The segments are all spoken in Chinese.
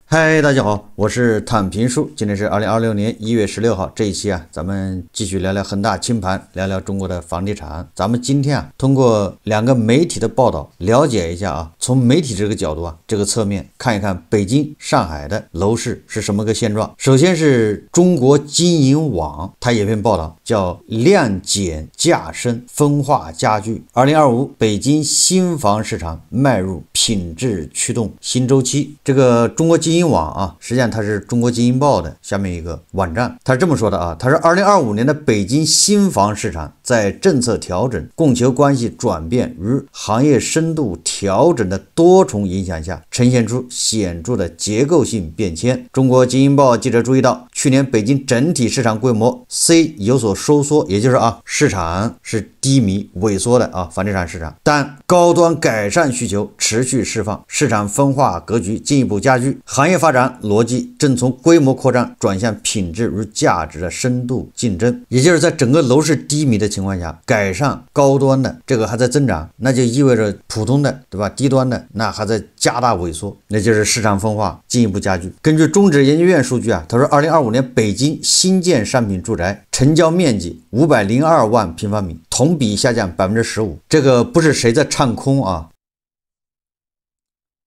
嗨，大家好，我是躺平叔。今天是2026年1月16号，这一期咱们繼續聊聊恆大清盤，聊聊中國的房地產。咱們今天通過兩個媒體的報道，了解一下從媒體這個角度這個側面看一看北京、上海的樓市是什麼個現狀。首先是中國經營網，它有一篇報道叫量減價升，分化加劇。2025北京新房市場邁入品質驅動新週期。這個中國經營網實際上它是中國經營報的下面一個網站，它是這麼說的他說2025年的北京新房市場在政策調整、供求關係轉變與行業深度調整的多重影響下，呈現出顯著的結構性變遷。中國經營報記者注意到，去年北京整體市場規模 C 有所收縮，也就是市場是低迷萎縮的房地產市場，但高端改善需求持續釋放，市場分化格局進一步加劇，行業發展邏輯正從規模擴張轉向品質與價值的深度競爭。也就是在整個樓市低迷的情況下，改善高端的這個還在增長，那就意味着普通的低端的那還在加大萎縮，那就是市場分化進一步加劇。根據中指研究院數據他說2025年北京新建商品住宅成交面積502萬平方米，同比下降15%。这個不是誰在唱空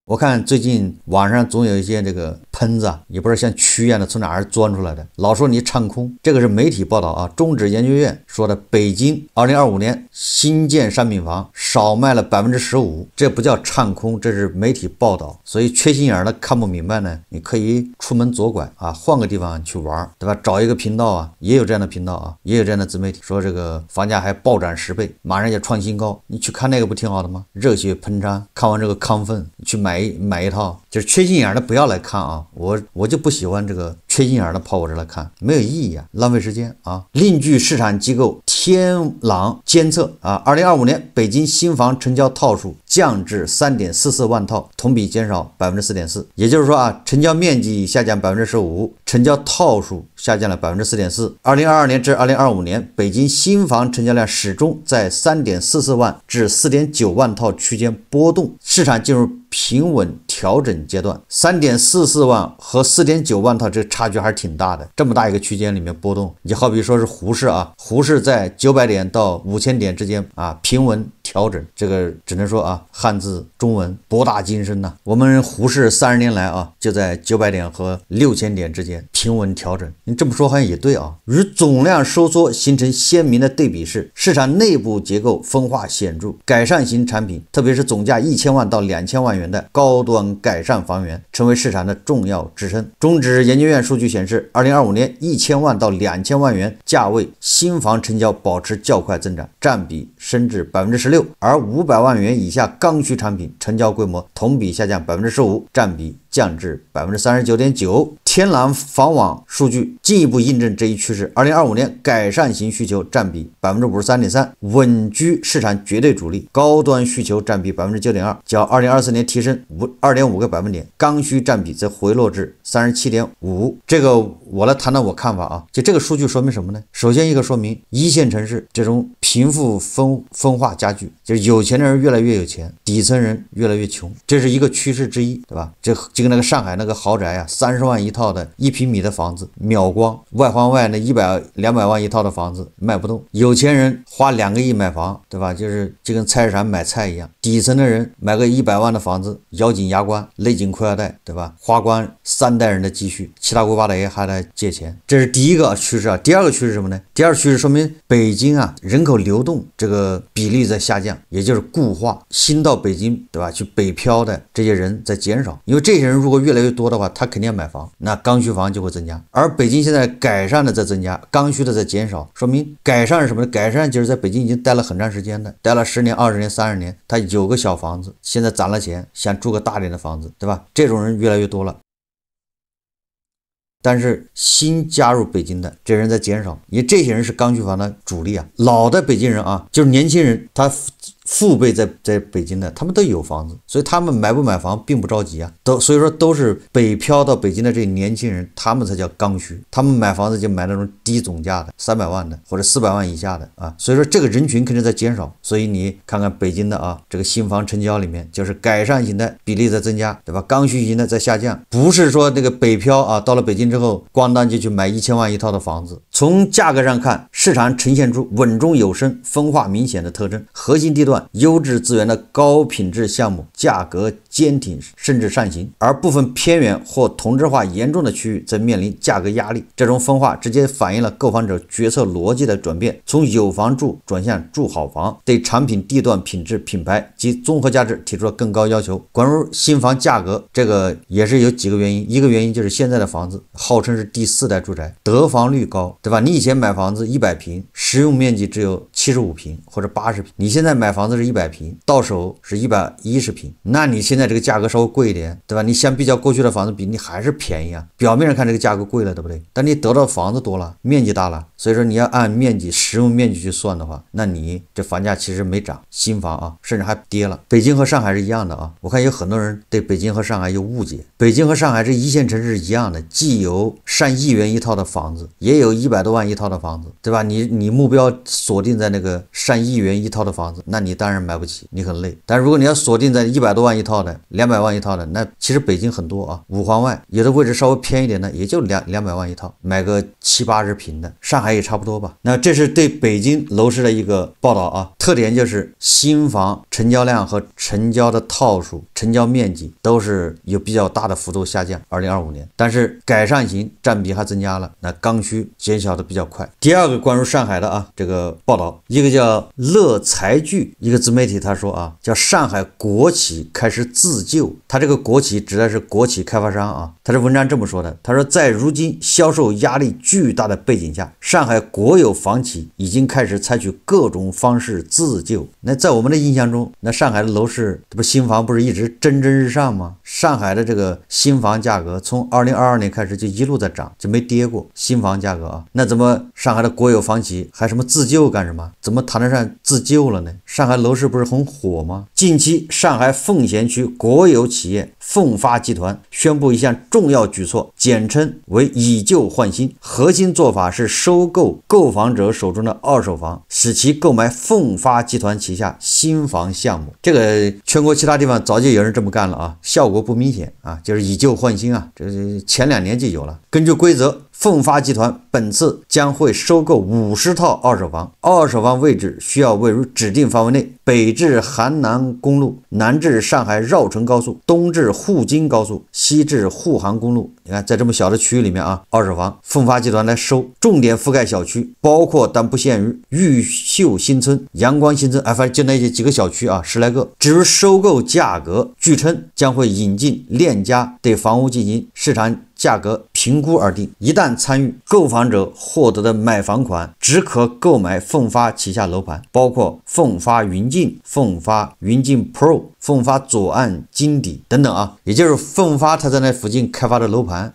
我看最近網上總有一些這個噴子也不知道像蛆一樣的從哪兒鑽出來的，老說你唱空。這個是媒體報道中指研究院說的，北京2025年新建商品房少賣了15%，這不叫唱空，這是媒體報道。所以缺心眼的看不明白呢，你可以出門左拐換個地方去玩，對吧？找一個頻道也有這樣的頻道也有這樣的自媒體說這個房價還暴漲10倍，馬上就創新高，你去看那個不挺好的嗎？熱血噴張，看完這個亢奮，你去買一套。就是缺心眼的不要來看我就不喜歡這個缺心眼的跑我這來看，沒有意義浪費時間另據市場機構天狼監測2025年北京新房成交套數降至 3.44 萬套，同比減少 4.4%。 也就是說成交面積下降 15%， 成交套數下降了 4.4%。 2022年至2025年北京新房成交量始終在 3.44 萬至 4.9 萬套區間波動，市場進入平穩調整階段。 3.44 萬和 4.9 萬套這個差距還是挺大的，這麼大一個區間裡面波動，你好比說是胡適胡適在900點到5000點之間平穩調整，這個只能說漢字中文博大精深吶。我們胡適30年來就在900點和6000點之間平穩調整。你這麼說好像也對與總量收縮形成鮮明的對比是，市場內部結構分化顯著，改善型產品，特別是總價1000萬到2000萬元的高端改善房源成為市場的重要支撐。中指研究院數據顯示，2025年1000萬到2000萬元價位新房成交保持較快增長，佔比升至 16%， 而500萬元以下剛需產品成交規模同比下降 15%， 佔比降至 39.9%。 天狼房網數據進一步印證這一趨勢，2025年改善型需求佔比 53.3%， 穩居市場絕對主力，高端需求佔比 9.2%， 較2024年提升 2.5個百分點，剛需佔比則回落至 37.5%。 這個我來談談我看法就這個數據說明什麼呢？首先一個說明一線城市這種貧富分化加劇，就是有錢的人越來越有錢，底層人越來越窮，這是一個趨勢之一，對吧？就跟那個上海那個豪宅30萬一套的1平米的房子秒光，外環外那100、200萬一套的房子賣不動，有錢人花2個億買房，對吧？就跟菜市場買菜一樣，底層的人買個100萬的房子咬緊牙關勒緊褲腰帶，对吧？花光3代人的積蓄，七大姑八大爺還來借錢，這是第一個趨勢第二個趨勢是什麼呢？第二個趨勢說明北京人口流動這個比例在下降，也就是固化，新到北京，对吧？去北漂的這些人在減少，因為這些人如果越來越多的話，他肯定要買房，那剛需房就會增加。而北京現在改善的在增加，剛需的在減少，說明改善是什麼呢？改善就是在北京已經待了很長時間的，待了10年、20年、30年，他有個小房子，現在攒了錢，想住個大點的房子，对吧？這種人越來越多了。但是新加入北京的這人在減少，因為這些人是刚需房的主力老的北京人就是年輕人，他父輩在北京的，他們都有房子，所以他們買不買房並不着急啊，所以說都是北漂到北京的这些年輕人，他們才叫剛需，他們買房子就買那種低總價的300萬的或者400萬以下的啊，所以說這個人群肯定在減少，所以你看看北京的啊，這個新房成交裡面就是改善型的比例在增加，對吧？剛需型的在下降，不是說這個北漂啊到了北京之後咣當就去買1000萬一套的房子。從價格上看，市場呈現出穩中有升、分化明顯的特徵，核心地段、優質資源的高品質項目價格堅挺甚至上行，而部分偏遠或同質化嚴重的區域則面臨價格壓力。這種分化直接反映了購房者決策邏輯的轉變，從有房住轉向住好房，對產品、地段、品質、品牌及綜合價值提出了更高要求。關於新房價格，這個也是有幾個原因，一個原因就是现在的房子號稱是第4代住宅，得房率高，对吧？你以前買房子100平，實用面積只有75平或者80平，你現在買房子是100平，到手是110平，那你現在這個價格稍微貴一點，對吧？你相比較過去的房子比，你還是便宜啊。表面上看這個價格貴了，對不對？但你得到房子多了，面積大了，所以说你要按面積、實用面積去算的話，那你這房價其實沒漲，新房啊，甚至還跌了。北京和上海是一樣的啊，我看有很多人對北京和上海有誤解。北京和上海這一線城市是一樣的，既有上億元一套的房子，也有100多萬一套的房子，對吧？你目標鎖定在那個上億元一套的房子，那你當然買不起，你很累。但如果你要鎖定在100多萬一套的、200萬一套的，那其實北京很多啊，五環外有的位置稍微偏一點的，也就200萬一套，買個70、80平的。上海也差不多吧。那这是对北京樓市的一個報道啊，特點就是新房成交量和成交的套數、成交面積都是有比較大的幅度下降，2025年，但是改善型佔比還增加了，那剛需減小的比較快。第二個關於上海的啊這個報道，一個叫樂財聚一個自媒體他說啊，叫上海國企開始自救，他這個國企指的是國企開發商啊，他這文章這麼說的，他說在如今銷售壓力巨大的背景下，上海國有房企已經開始採取各種方式自救。那在我們的印象中，那上海的樓市這不新房不是一直蒸蒸日上嗎？上海的這個新房價格從2022年開始就一路在漲，就沒跌過。新房價格啊，那怎麼上海的國有房企還什麼自救幹什麼？怎麼談得上自救了呢？上海樓市不是很火嗎？近期上海奉賢區國有企業奉發集團宣布一項重要舉措，簡稱為以舊換新，核心做法是收購購房者手中的二手房，使其購買奉發集团旗下新房项目。這個全國其他地方早就有人這麼幹了啊，效果不明顯啊，就是以舊換新啊，這前2年就有了。根據規則，奉發集团本次將會收購50套二手房，二手房位置需要位於指定範圍內，北至韓南公路，南至上海繞城高速，東至沪京高速，西至沪杭公路。你看在這麼小的區域裡面啊，二手房奉發集团來收，重點覆蓋小區包括但不限於毓秀新村、陽光新村，反正就那幾個小區啊，10來個。至於收購價格，據稱將會引進鏈家對房屋進行市場價格評估而定，一旦參與，購房者獲得的買房款只可購買奉發旗下樓盤，包括奉發雲境、奉發雲境 Pro、奉發左岸金邸等等啊，也就是奉發他在那附近開發的樓盤。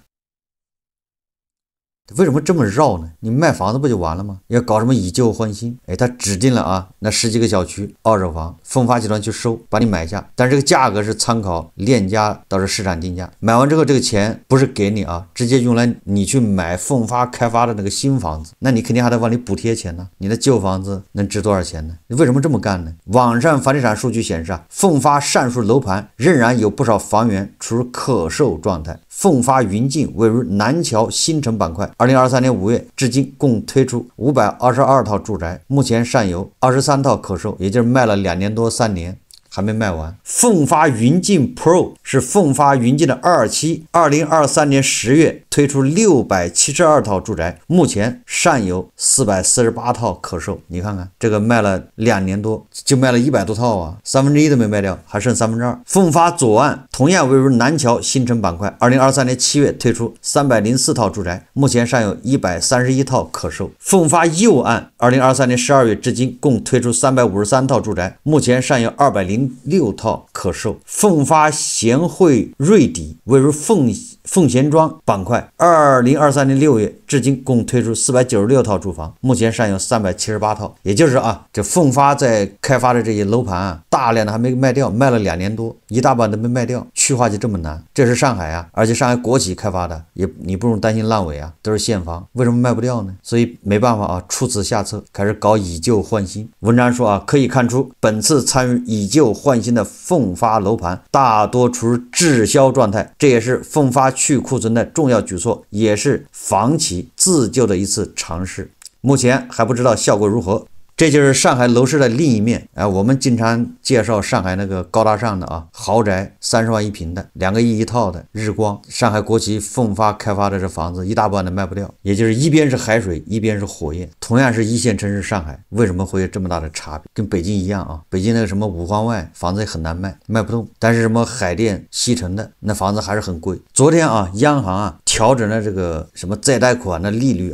為什麼這麼繞呢？你賣房子不就完了嗎？要搞什麼以舊換新？哎，他指定了啊，那10幾個小區二手房，奉發集團去收，把你買下，但是這個價格是參考鏈家到是市場定價，買完之後這個錢不是給你啊，直接用來你去買奉發開發的那個新房子，那你肯定還得往裡補貼錢呢。你的舊房子能值多少錢呢？你為什麼這麼幹呢？網上房地產數據顯示啊，奉發上述樓盤仍然有不少房源處於可售狀態。奉發雲境位於南橋新城板塊，2023年5月至今共推出522套住宅，目前尚有23套可售，也就是賣了2年多3年還沒賣完。奉發雲境 Pro 是奉發雲境的2期，2023年10月推出672套住宅，目前尚有448套可售。你看看這個賣了2年多，就賣了100多套啊，1/3都沒賣掉，還剩2/3。奉發左岸同樣位於南橋新城板塊，2023年7月推出304套住宅，目前尚有131套可售。奉發右岸2023年12月至今共推出353套住宅，目前尚有206套可售。奉發賢惠瑞邸位於奉奉賢莊板塊，2023年6月至今共推出496套住房，目前尚有378套。也就是这奉发在開發的這些樓盤大量的還沒賣掉，賣了2年多，一大半都沒賣掉。去化就這麼難，這是上海而且上海國企開發的，你不用擔心爛尾都是現房，為什麼賣不掉呢？所以沒辦法出此下策，開始搞以舊換新。文章說可以看出本次參與以舊換新的奉發樓盤大多處於滯銷狀態，這也是奉發去庫存的重要舉措，也是房企自救的一次嘗試。目前還不知道效果如何。這就是上海樓市的另一面。我們經常介紹上海那個高大上的豪宅，30萬一平的，2個億一套的日光，上海國企奉發開發的這房子一大半的賣不掉，也就是一邊是海水，一邊是火焰。同樣是一線城市上海，為什麼會有這麼大的差別？跟北京一樣北京那個什麼五環外房子也很難賣，賣不動，但是什麼海淀西城的那房子還是很貴。昨天央行調整了這個什麼再貸款的利率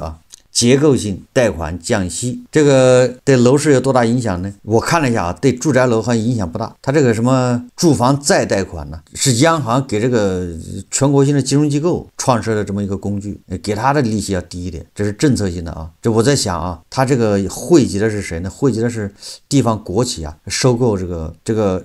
結構性貸款降息，這個對樓市有多大影響呢？我看了一下對住宅樓好像影響不大。它這個什麼住房再貸款呢，是央行給這個全國性的金融機構創設的這麼一個工具，給它的利息要低一點，這是政策性的這我在想它這個惠及的是誰呢？惠及的是地方國企收購这个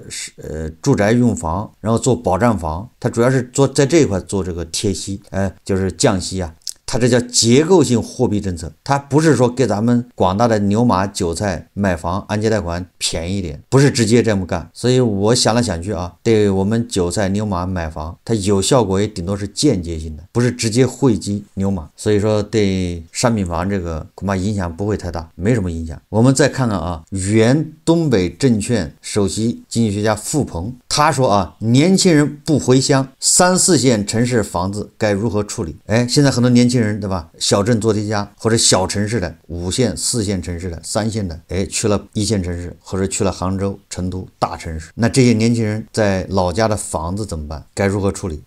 住宅用房，然後做保障房，它主要是在這一塊做這個貼息，就是降息它這叫結構性貨幣政策，它不是說給咱們廣大的牛馬韭菜買房按揭貸款便宜一點，不是直接這麼幹。所以我想來想去對我們韭菜牛馬買房，它有效果也頂多是間接性的，不是直接惠及牛馬。所以說對商品房這個恐怕影響不會太大，沒什麼影響。我們再看看原東北證券首席經濟學家付鵬，他說年輕人不回鄉，3、4線城市房子該如何處理？現在很多年輕人對吧，小鎮做題家，或者小城市的5線、4線城市的3線的，去了1線城市，或者去了杭州、成都大城市，那這些年輕人在老家的房子怎麼辦？該如何處理？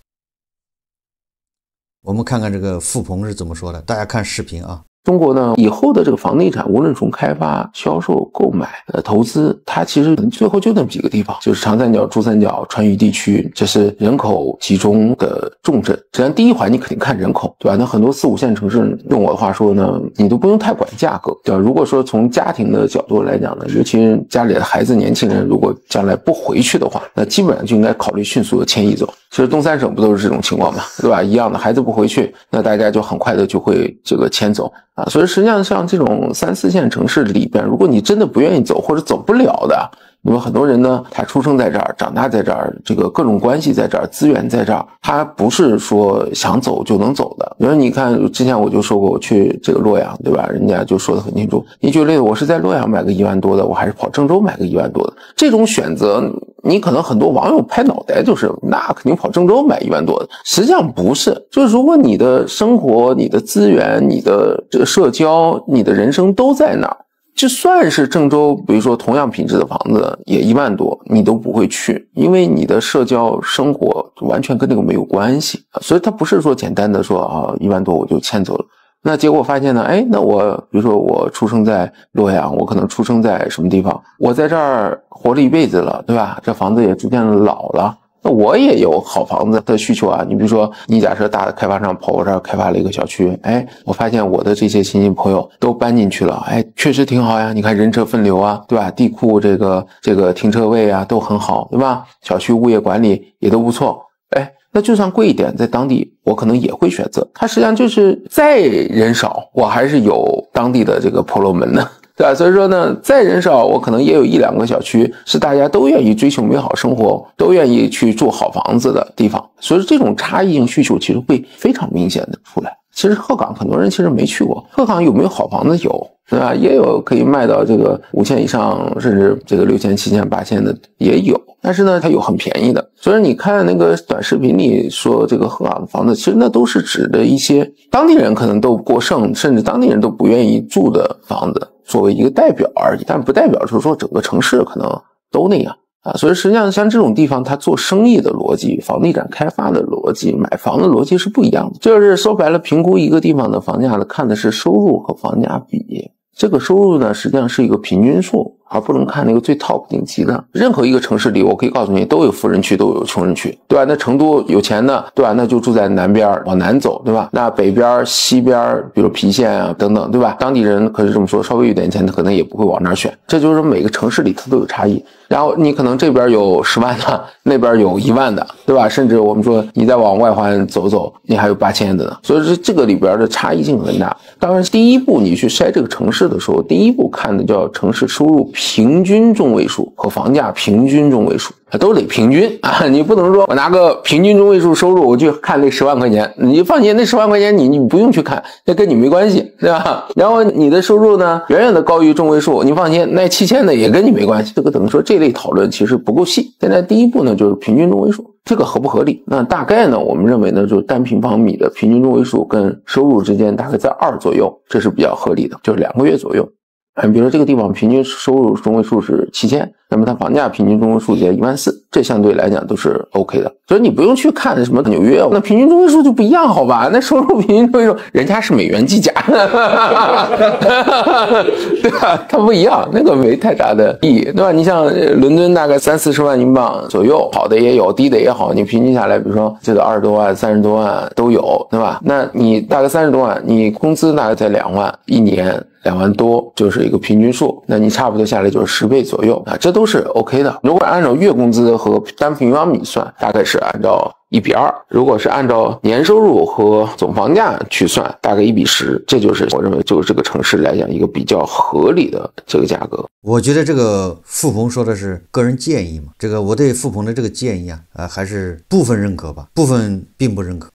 我們看看這個付鵬是怎麼說的，大家看視頻中國呢，以後的這個房地產，無論從開發、銷售、購買、投資，它其實最後就那麼幾個地方，就是長三角、珠三角、川渝地區，這是人口集中的重鎮。實際上，第一環你肯定看人口，對吧？那很多4、5線城市，用我的話說呢，你都不用太管價格，對吧？如果說從家庭的角度來講呢，尤其是家裡的孩子、年輕人，如果將來不回去的話，那基本上就應該考慮迅速的遷移走。其實東三省不都是這種情況嘛，對吧？一樣的，孩子不回去，那大家就很快的就會這個遷走。所以實際上像這種3、4線城市裡邊，如果你真的不願意走或者走不了的，因為很多人呢，他出生在這兒，長大在這兒，這個各種關係在這兒，資源在這兒，他不是說想走就能走的。比如你看，之前我就說過，我去這個洛陽，對吧？人家就說得很清楚，你舉例子，我是在洛陽買個1萬多的，我還是跑鄭州買個1萬多的，這種選擇，你可能很多網友拍腦袋就是，那肯定跑鄭州買1萬多的。實際上不是，就是如果你的生活、你的資源、你的這個社交、你的人生都在那兒，就算是鄭州，比如說同樣品質的房子也1萬多，你都不會去，因為你的社交生活完全跟這個沒有關係。所以它不是說簡單的說1萬多我就遷走了。那結果發現呢，那我比如說我出生在洛陽，我可能出生在什麼地方，我在這兒活了一輩子了，對吧？這房子也逐漸老了，那我也有好房子的需求啊。你比如說，你假設大的開發商跑我這兒開發了一個小區，我發現我的這些親戚朋友都搬進去了，確實挺好呀。你看人車分流啊，對吧？地庫這個停車位啊都很好，對吧？小區物業管理也都不錯，那就算貴一點，在當地我可能也會選擇。它實際上就是再人少，我還是有當地的這個婆羅門的，對吧？所以說呢，再人少，我可能也有1、2個小區是大家都願意追求美好生活，都願意去住好房子的地方。所以這種差異性需求其實會非常明顯的出來。其實鶴崗很多人其實沒去過，鶴崗有沒有好房子？有，對吧？也有可以賣到這個5000以上，甚至這個6000、7000、8000的也有。但是呢，它有很便宜的。所以你看那個短視頻裡說這個鶴崗的房子，其實那都是指的一些當地人可能都過剩，甚至當地人都不願意住的房子，作為一個代表而已。但不代表就是說整個城市可能都那樣。所以實際上像這種地方，它做生意的邏輯、房地產開發的邏輯、買房的邏輯是不一樣的。就是說白了，評估一個地方的房價呢，看的是收入和房價比。這個收入呢，實際上是一個平均數，而不能看那個最 top 頂級的。任何一個城市裡，我可以告訴你，都有富人區，都有窮人區，對吧？那成都有錢的，對吧？那就住在南邊，往南走，對吧？那北邊、西邊，比如郫縣啊等等，對吧？當地人可是這麼說，稍微有點錢，他可能也不會往那兒選。這就是說每個城市裡它都有差異。然後你可能這邊有10萬的，那邊有1萬的，對吧？甚至我們說你再往外環走走，你還有8000的呢。所以這個裡邊的差異性很大。當然，第一步你去篩這個城市的時候，第一步看的叫城市收入平均中位數和房價平均中位數，都得平均啊！你不能说我拿個平均中位數收入，我去看那10萬塊錢，你放心，那10萬塊錢你不用去看，那跟你沒關係，對吧？然後你的收入呢，遠遠的高於中位數，你放心，那7000的也跟你沒關係。這個等於說這類討論其實不夠細。現在第一步呢，就是平均中位數，這個合不合理？那大概呢，我們認為呢，就是單平方米的平均中位數跟收入之間大概在2左右，這是比較合理的，就是2個月左右。比如說這個地方平均收入中位數是7000，那麼它房價平均中位數在14000，這相对來講都是 OK 的。所以你不用去看什麼紐約，那平均中位數就不一樣，好吧？那收入平均中位数，人家是美元計價，對吧？它不一樣，那個沒太大的意義，對吧？你像倫敦大概30-40萬英鎊左右，好的也有，低的也好，你平均下来，比如說這個20多萬、30多萬都有，对吧？那你大概30多萬，你工資大概在2萬，一年2萬多，就是一個平均數，那你差不多下來就是10倍左右啊，這都是 OK 的。如果按照月工資和单平方米算，大概是按照1比2；如果是按照年收入和总房價去算，大概1比10。這就是我認為就是這個城市來講一個比較合理的這個價格。我覺得這個富鵬說的是個人建議嘛，這個我對富鵬的這個建議啊，還是部分認可吧，部分並不認可。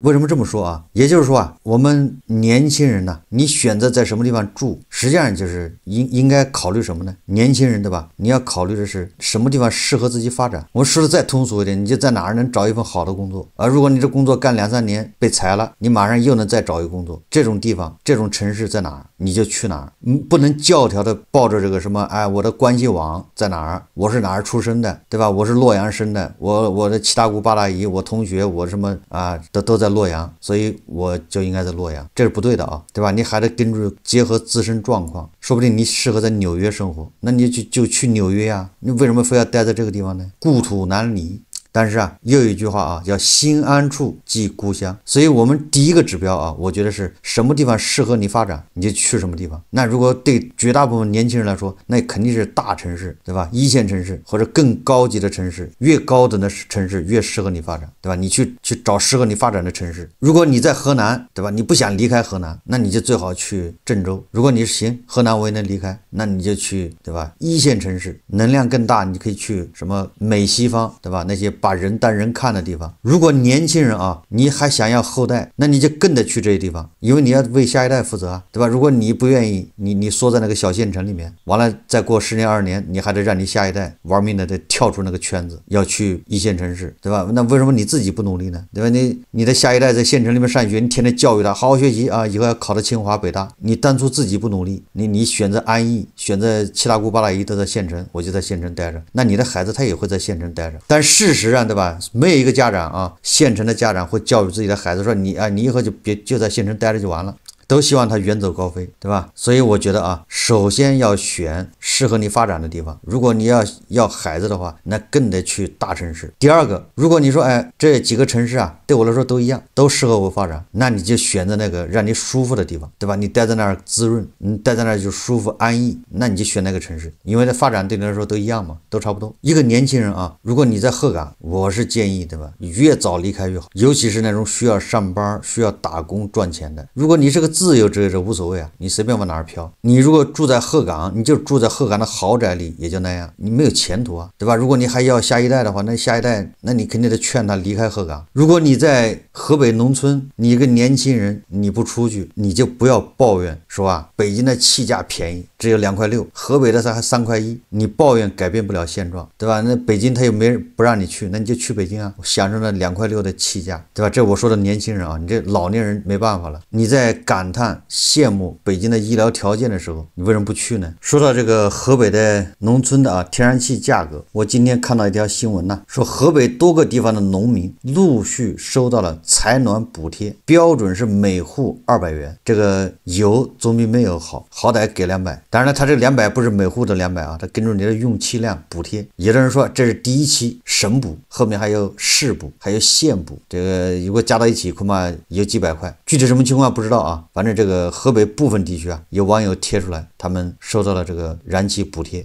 為什麼這麼說啊？也就是說啊，我們年輕人呢，你選擇在什麼地方住，實際上就是應該考慮什麼呢？年輕人，對吧？你要考慮的是什麼地方適合自己發展。我說的再通俗一點，你就在哪兒能找一份好的工作啊？如果你這工作幹2-3年被裁了，你馬上又能再找一個工作，這種地方，這種城市在哪兒，你就去哪兒。不能教條的抱着這個什麼，哎，我的關係網在哪兒，我是哪兒出生的，對吧？我是洛陽生的，我的七大姑八大姨，我同學，我什麼啊，都在洛陽，所以我就應該在洛陽，這是不對的啊，对吧？你還得根據結合自身狀況，說不定你適合在紐約生活，那你就去紐約啊，你為什麼非要待在這個地方呢？故土難離。但是啊，又有一句話啊，叫心安處即故鄉。所以我們第一個指標啊，我覺得是什麼地方適合你發展，你就去什麼地方。那如果對絕大部分年輕人來說，那肯定是大城市，对吧？一線城市或者更高級的城市，越高等的城市越適合你發展，对吧？你去找適合你发展的城市。如果你在河南，对吧？你不想離開河南，那你就最好去鄭州。如果你行，河南我也能離開，那你就去，對吧？一線城市能量更大，你可以去什麼美西方，对吧？那些把人當人看的地方。如果年輕人啊，你還想要後代，那你就更得去這些地方，因為你要為下一代負責啊，對吧？如果你不願意，你縮在那個小縣城裡面，完了再過10年20年，你還得讓你下一代玩命的得跳出那個圈子，要去一線城市，对吧？那為什麼你自己不努力呢？對吧？你的下一代在縣城裡面上學，你天天教育他好好學習啊，以後要考到清華北大，你當初自己不努力，你選擇安逸，選擇七大姑八大姨都在縣城，我就在縣城待着，那你的孩子他也會在縣城待着。但事實上，对吧？沒有一個家長啊，縣城的家長會教育自己的孩子說你以後就在縣城待着就完了。都希望他遠走高飛，對吧？所以我覺得啊，首先要選適合你發展的地方。如果你要孩子的話，那更得去大城市。第二個，如果你說這幾個城市啊，對我來說都一樣，都適合我發展，那你就選擇那個讓你舒服的地方，對吧？你待在那兒滋潤，你待在那兒就舒服安逸，那你就選那個城市，因為它發展對你來說都一樣嘛，都差不多。一個年輕人啊，如果你在鶴崗，我是建議，對吧？越早離開越好，尤其是那種需要上班、需要打工賺錢的。如果你是個自由職業者無所謂啊，你隨便往哪兒飄。你如果住在鶴崗，你就住在鶴崗的豪宅裡，也就那樣，你沒有前途啊，对吧？如果你還要下一代的話，那下一代，那你肯定得勸他離開鶴崗。如果你在河北農村，你一個年輕人，你不出去，你就不要抱怨說啊，北京的氣價便宜，只有2.6塊，河北的才還3.1塊，你抱怨改變不了現狀，對吧？那北京他又沒人不讓你去，那你就去北京啊，享受那2.6塊的氣價，對吧？這我說的年輕人啊，你這老年人沒辦法了。你在趕感嘆羨慕北京的醫療條件的時候，你為什麼不去呢？說到這個河北的農村的天然氣價格，我今天看到一條新聞呢，說河北多個地方的農民陸續收到了採暖補貼，標準是每戶200元，這個有總比沒有好，好歹給200。當然了，他這200不是每戶的200啊，他根據你的用氣量補貼。有的人說這是第一期省補，後面還有市補，還有縣補，這個如果加到一起恐怕有幾百塊，具體什麼情況不知道啊。反正這個河北部分地区啊，有網友貼出來，他們收到了這個燃气補貼。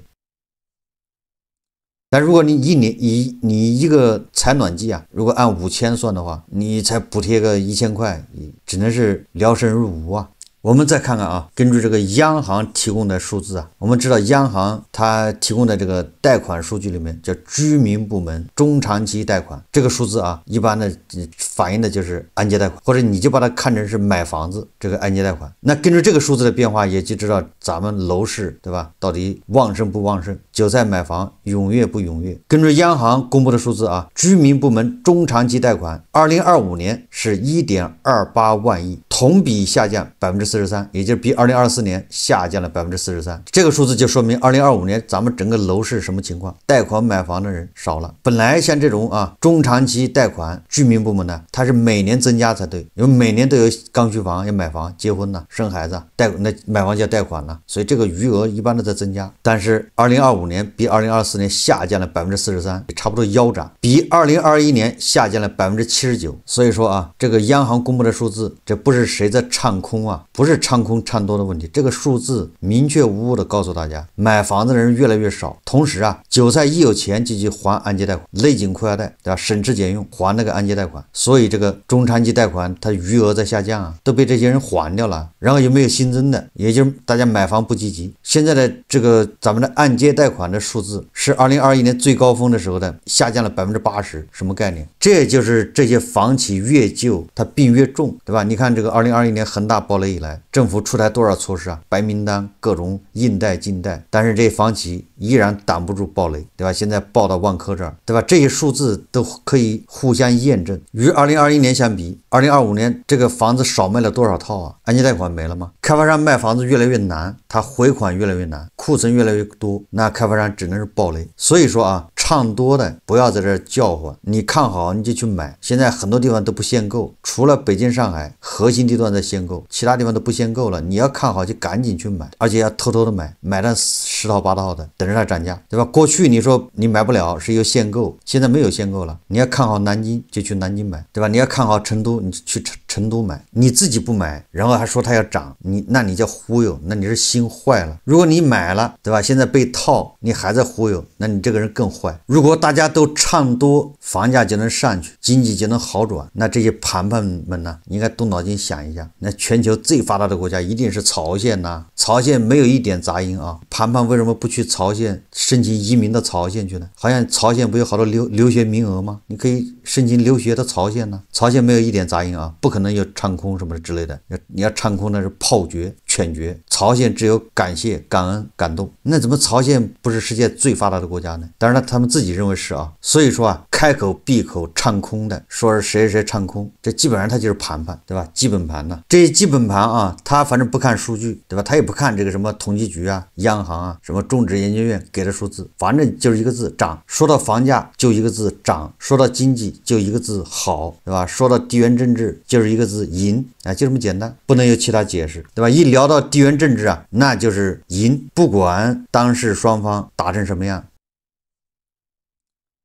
但如果你一個採暖季啊，如果按5000算的話，你才補貼個1000塊，只能是聊勝于無啊。我們再看看啊，根據這個央行提供的數字啊，我們知道央行它提供的這個貸款數據裡面叫居民部門中長期貸款，這個數字啊，一般的反映的就是按揭貸款，或者你就把它看成是買房子這個按揭貸款。那根据這個數字的變化，也就知道咱們樓市對吧，到底旺盛不旺盛，韭菜買房踴躍不踴躍。根據央行公布的數字啊，居民部門中長期貸款2025年是1.28萬億，同比下降43%，也就是比2024年下降了43%。這個數字就說明2025年咱們整個樓市什麼情況？貸款買房的人少了。本來像這種中長期貸款居民部门呢，它是每年增加才對，因为每年都有刚需房要買房、結婚呢、生孩子，那買房叫貸款了，所以這個餘額一般都在增加。但是2025年比2024年下降了43%，差不多腰斬，比2021年下降了79%。所以說這個央行公布的數字，這不是誰在唱空啊，不是唱空唱多的問題，這個數字明確無誤的告訴大家，買房子的人越來越少。同時韭菜一有錢就去還按揭貸款，勒緊褲腰帶，對吧？省吃儉用還那個按揭貸款，所以這個中長期貸款它餘額在下降都被這些人還掉了。然後有沒有新增的？也就是大家買房不積極。現在的這個咱們的按揭貸款的數字是2021年最高峰的時候的下降了80%，什麼概念？這就是這些房企越舊它病越重，對吧？你看這個2021年恆大暴雷以來，政府出台多少措施啊？白名單，各種硬貸禁貸，但是這些房企依然擋不住暴雷，對吧？現在爆到萬科這兒，對吧？這些數字都可以互相驗證。與2021年相比，2025年這個房子少賣了多少套啊？按揭貸款沒了嗎？開發商賣房子越來越難，他回款越來越難，庫存越來越多，那開發商只能是暴雷。所以說唱多的不要在這兒叫喚，你看好你就去買。現在很多地方都不限購，除了北京、上海核心地段在限購，其他地方都不限購了。你要看好就趕緊去買，而且要偷偷的買，買到10套8套的，等着它漲價，對吧？過去你說你買不了是有限購，現在沒有限購了。你要看好南京就去南京買，對吧？你要看好成都，你去成都買。你自己不買，然後還說它要漲，那你叫忽悠，那你是心壞了。如果你買了，對吧？現在被套，你還在忽悠，那你這個人更壞。如果大家都唱多，房價就能上去，經濟就能好轉，那這些盤盤們呢，應該動腦筋想一下，那全球最發達的國家一定是朝鮮吶，朝鮮沒有一點雜音啊。盤盤為什麼不去朝鮮申請移民到朝鮮去呢？好像朝鮮不有好多留學名額嗎？你可以申請留學到朝鮮呢。朝鮮沒有一點雜音啊，不可能有唱空什麼之類的。你要唱空那是炮決犬決，朝鮮只有感謝、感恩、感動。那怎麼朝鮮不是世界最發達的國家呢？當然了，他們自己認為是啊。所以說開口閉口唱空的，說是誰唱空，這基本上他就是盤盘，對吧？基本盤呢，這些基本盤他反正不看數據，對吧？他也不看這個什麼統計局央行什麼中指研究院給的數字，反正就是一個字漲。說到房價就一個字漲，說到經濟就一個字好，對吧？說到地緣政治就是一個字贏，就這麼簡單，不能有其他解釋，對吧？一聊到地緣政治那就是贏，不管當事雙方打成什麼樣，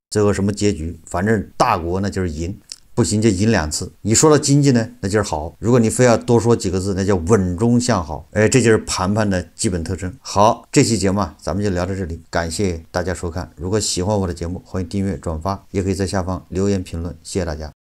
最後什麼結局，反正大國那就是贏，不行就贏2次。你說到經濟呢，那就是好，如果你非要多說幾個字，那叫穩中向好。這就是盤盤的基本特徵。好，這期節目咱們就聊到這裡，感謝大家收看。如果喜歡我的節目，歡迎訂閱轉發，也可以在下方留言評論，謝謝大家。